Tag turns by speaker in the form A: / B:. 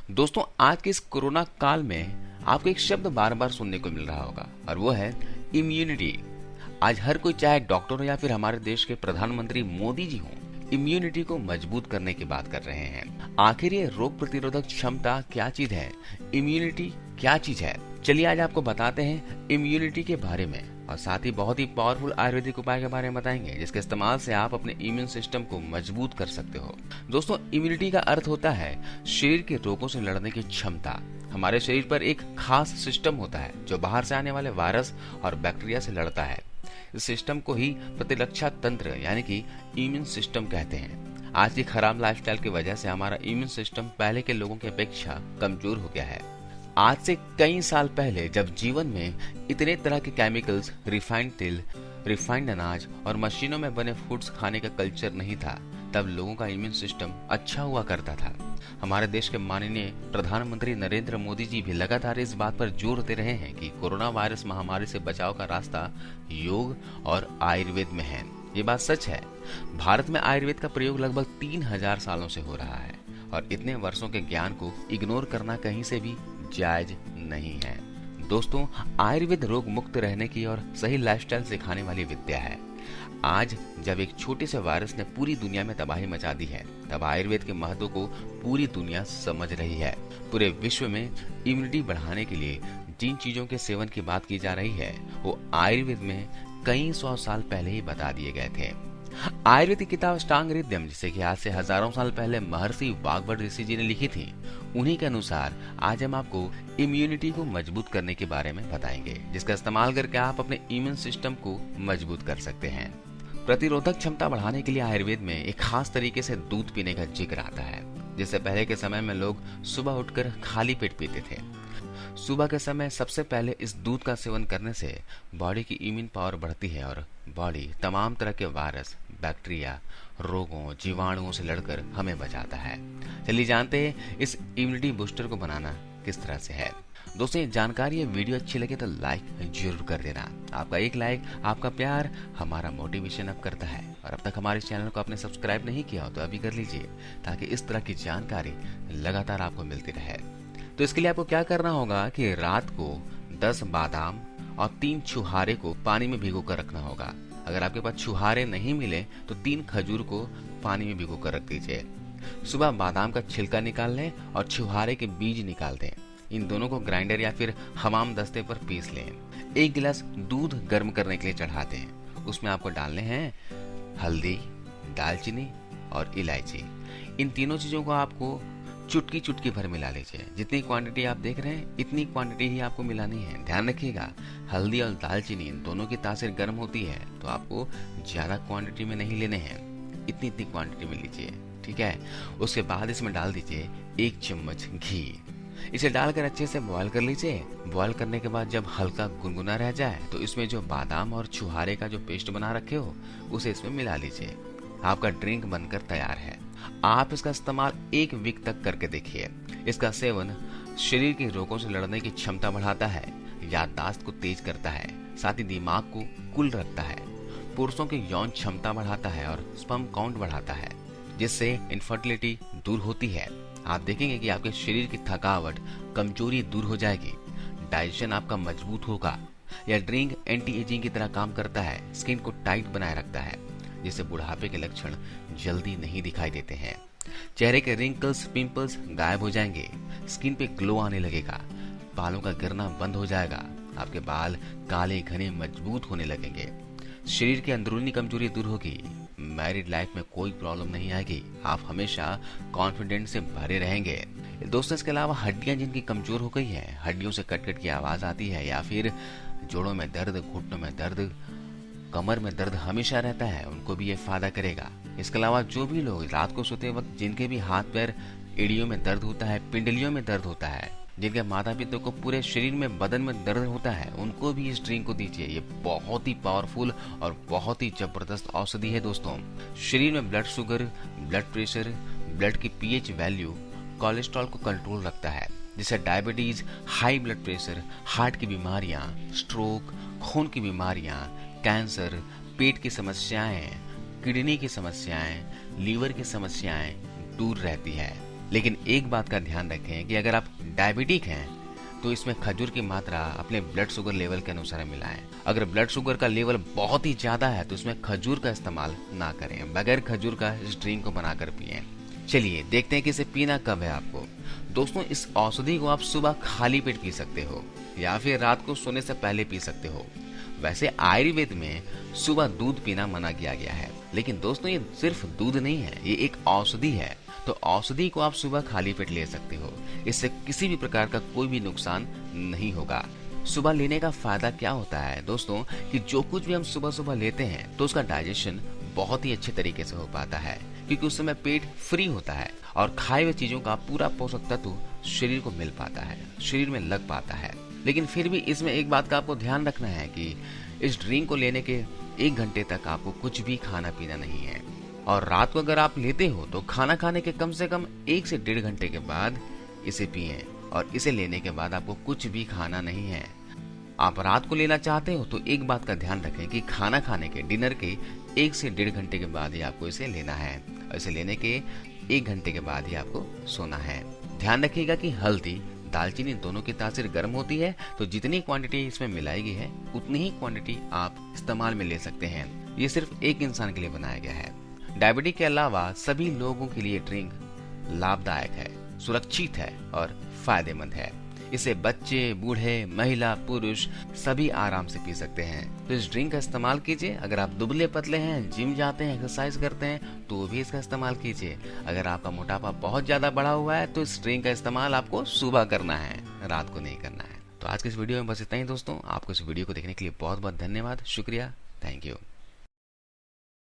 A: दोस्तों, आज के इस कोरोना काल में आपको एक शब्द बार बार सुनने को मिल रहा होगा और वो है इम्यूनिटी। आज हर कोई, चाहे डॉक्टर हो या फिर हमारे देश के प्रधानमंत्री मोदी जी हों, इम्यूनिटी को मजबूत करने की बात कर रहे हैं। आखिर ये रोग प्रतिरोधक क्षमता क्या चीज है, इम्यूनिटी क्या चीज है, चलिए आज आपको बताते हैं इम्यूनिटी के बारे में और साथ ही बहुत ही पावरफुल आयुर्वेदिक उपाय के बारे में बताएंगे जिसके इस्तेमाल से आप अपने इम्यून सिस्टम को मजबूत कर सकते हो। दोस्तों, इम्यूनिटी का अर्थ होता है शरीर के रोगों से लड़ने की क्षमता। हमारे शरीर पर एक खास सिस्टम होता है जो बाहर से आने वाले वायरस और बैक्टीरिया से लड़ता है। इस सिस्टम को ही प्रतिरक्षा तंत्र यानी कि इम्यून सिस्टम कहते हैं। आज की खराब लाइफस्टाइल की वजह से हमारा इम्यून सिस्टम पहले के लोगों की अपेक्षा कमजोर हो गया है। आज से कई साल पहले जब जीवन में इतने तरह के केमिकल्स, रिफाइंड तेल, रिफाइंड अनाज और मशीनों में बने फूड्स खाने का कल्चर नहीं था, तब लोगों का इम्यून सिस्टम अच्छा हुआ करता था। हमारे देश के माननीय प्रधानमंत्री नरेंद्र मोदी जी भी लगातार इस बात पर जोर दे रहे हैं कि कोरोना वायरस महामारी से बचाव का रास्ता योग और आयुर्वेद में है। ये बात सच है। भारत में आयुर्वेद का प्रयोग लगभग 3000 सालों से हो रहा है और इतने वर्षों के ज्ञान को इग्नोर करना कहीं से भी जायज नहीं है। दोस्तों, आयुर्वेद रोग मुक्त रहने की और सही लाइफस्टाइल सिखाने वाली विद्या है। आज जब एक छोटे से वायरस ने पूरी दुनिया में तबाही मचा दी है, तब आयुर्वेद के महत्व को पूरी दुनिया समझ रही है। पूरे विश्व में इम्यूनिटी बढ़ाने के लिए जिन चीजों के सेवन की बात की जा रही है वो आयुर्वेद में कई 100 साल पहले ही बता दिए गए थे। आयुर्वेद की किताब अष्टांग हृदयम, जिसे कि आज से हजारों साल पहले महर्षि वाग्भट ऋषि जी ने लिखी थी, उन्हीं के अनुसार आज हम आपको इम्यूनिटी को मजबूत करने के बारे में बताएंगे जिसका इस्तेमाल करके आप अपने इम्यून सिस्टम को मजबूत कर सकते हैं। प्रतिरोधक क्षमता बढ़ाने के लिए आयुर्वेद में एक खास तरीके से दूध पीने का जिक्र आता है, जिससे पहले के समय में लोग सुबह उठकर खाली पेट पीते थे। सुबह के समय सबसे पहले इस दूध का सेवन करने से बॉडी की इम्यून पावर बढ़ती है और बॉडी तमाम तरह के वायरस, बैक्टीरिया, रोगों, जीवाणुओं से लड़कर हमें बचाता है। चलिए जानते हैं इस इम्यूनिटी बूस्टर को बनाना किस तरह से है। दोस्तों, ये जानकारी, ये वीडियो अच्छी लगे तो लाइक जरूर कर देना। आपका एक लाइक, आपका प्यार हमारा मोटिवेशन अप करता है। और अब तक हमारे चैनल को आपने सब्सक्राइब नहीं किया हो तो अभी कर लीजिए ताकि इस तरह की जानकारी लगातार आपको मिलती रहे। तो इसके लिए आपको क्या करना होगा कि रात को 10 बादाम और 3 छुहारे को पानी में भिगो कर रखना होगा। अगर आपके पास छुहारे नहीं मिले तो 3 खजूर को पानी में भिगो कर रख दीजिए। सुबह बादाम का छिलका निकाल लें और छुहारे के बीज निकाल दें। इन दोनों को ग्राइंडर या फिर हमाम दस्ते पर पीस लें। 1 गिलास दूध गर्म करने के लिए चढ़ा दें। उसमें आपको डालने हैं हल्दी, दालचीनी और इलायची। इन तीनों चीजों को आपको चुटकी चुटकी भर मिला लीजिए। जितनी क्वांटिटी आप देख रहे हैं इतनी क्वांटिटी ही आपको मिलानी है। ध्यान रखिएगा, हल्दी और दालचीनी इन दोनों की तासीर गर्म होती है तो आपको ज्यादा क्वांटिटी में नहीं लेने हैं, इतनी इतनी क्वांटिटी में लीजिए, ठीक है। उसके बाद इसमें डाल दीजिए 1 चम्मच घी। इसे डालकर अच्छे से बॉयल कर लीजिए। बॉयल करने के बाद जब हल्का गुनगुना रह जाए तो इसमें जो बादाम और छुहारे का जो पेस्ट बना रखे हो उसे इसमें मिला लीजिए। आपका ड्रिंक बनकर तैयार है। आप इसका इस्तेमाल 1 वीक तक करके देखिए। इसका सेवन शरीर के रोगों से लड़ने की क्षमता बढ़ाता है, याददाश्त को तेज करता है, साथ ही दिमाग को कुल रखता है, पुरुषों की यौन क्षमता बढ़ाता है और स्पर्म काउंट बढ़ाता है, जिससे इनफर्टिलिटी दूर होती है। आप देखेंगे कि आपके शरीर की थकावट, कमजोरी दूर हो जाएगी, डाइजेशन आपका मजबूत होगा। यह ड्रिंक एंटी एजिंग की तरह काम करता है, स्किन को टाइट बनाए रखता है, जिससे बुढ़ापे के लक्षण जल्दी नहीं दिखाई देते हैं। चेहरे के रिंकल्स, पिंपल्स गायब हो जाएंगे, स्किन पे ग्लो आने लगेगा, बालों का गिरना बंद हो जाएगा, आपके बाल काले घने मजबूत होने लगेंगे, शरीर की अंदरूनी कमजोरी दूर होगी, मैरिड लाइफ में कोई प्रॉब्लम नहीं आएगी, आप हमेशा कॉन्फिडेंस से भरे रहेंगे। दोस्तों, इसके अलावा हड्डियां जिनकी कमजोर हो गई है, हड्डियों से कट कट की आवाज आती है या फिर जोड़ों में दर्द, घुटनों में दर्द, कमर में दर्द हमेशा रहता है, उनको भी ये फायदा करेगा। इसके अलावा जो भी लोग रात को सोते वक्त जिनके भी हाथ पैर, एड़ियों में दर्द होता है, पिंडलियों में दर्द होता है, जिनके माता पिता को पूरे शरीर में, बदन में दर्द होता है, उनको भी इस ड्रिंक को दीजिए। ये बहुत ही पावरफुल और बहुत ही जबरदस्त औषधि है। दोस्तों, शरीर में blood sugar, blood pressure, blood की पीएच वैल्यू, कोलेस्ट्रॉल को कंट्रोल रखता है, जिससे diabetes, high blood pressure, heart की बीमारियां, स्ट्रोक, खून की बीमारियां, कैंसर, पेट की समस्याएं, किडनी की समस्याएं, लीवर की समस्याएं दूर रहती है। लेकिन एक बात का ध्यान रखें कि अगर आप डायबिटिक हैं तो इसमें खजूर की मात्रा अपने ब्लड शुगर लेवल के अनुसार मिलाएं। अगर ब्लड शुगर का लेवल बहुत ही ज्यादा है तो इसमें खजूर का इस्तेमाल ना करें। बगैर खजूर का इस ड्रिंक को बनाकर पिएं। चलिए देखते हैं कि इसे पीना कब है आपको। दोस्तों, इस औषधि को आप सुबह खाली पेट पी सकते हो या फिर रात को सोने से पहले पी सकते हो। वैसे आयुर्वेद में सुबह दूध पीना मना किया गया है, लेकिन दोस्तों ये सिर्फ दूध नहीं है, ये एक औषधि है। तो औषधि को आप सुबह खाली पेट ले सकते हो। इससे किसी भी प्रकार का कोई भी नुकसान नहीं होगा। सुबह लेने का फायदा क्या होता है दोस्तों, कि जो कुछ भी हम सुबह सुबह लेते हैं तो उसका डाइजेशन बहुत ही अच्छे तरीके से हो पाता है, क्योंकि उस समय पेट फ्री होता है और खाए हुए चीजों का पूरा पोषक तत्व शरीर को मिल पाता है, शरीर में लग पाता है। लेकिन फिर भी इसमें एक बात का आपको ध्यान रखना है कि इस ड्रिंक को लेने के 1 घंटे तक आपको कुछ भी खाना पीना नहीं है। और रात को अगर आप लेते हो तो खाना खाने के कम से कम 1 से 1.5 घंटे के बाद इसे पिएं। और इसे लेने के बाद आपको कुछ भी खाना नहीं है। आप रात को लेना चाहते हो तो एक बात का ध्यान रखें कि खाना खाने के डिनर के 1 से 1.5 घंटे के बाद ही आपको इसे लेना है। और इसे लेने के 1 घंटे के बाद ही आपको सोना है। ध्यान रखिएगा कि हल्दी, दालचीनी दोनों की तासीर गर्म होती है, तो जितनी क्वांटिटी इसमें मिलाई गई है उतनी ही क्वांटिटी आप इस्तेमाल में ले सकते हैं। ये सिर्फ एक इंसान के लिए बनाया गया है। डायबिटीज के अलावा सभी लोगों के लिए ड्रिंक लाभदायक है, सुरक्षित है और फायदेमंद है। इसे बच्चे, बूढ़े, महिला, पुरुष सभी आराम से पी सकते हैं। तो इस ड्रिंक का इस्तेमाल कीजिए। अगर आप दुबले पतले हैं, जिम जाते हैं, एक्सरसाइज करते हैं तो भी इसका इस्तेमाल कीजिए। अगर आपका मोटापा बहुत ज्यादा बढ़ा हुआ है तो इस ड्रिंक का इस्तेमाल आपको सुबह करना है, रात को नहीं करना है। तो आज के इस वीडियो में बस इतना ही दोस्तों। आपको इस वीडियो को देखने के लिए बहुत बहुत धन्यवाद, शुक्रिया, थैंक यू।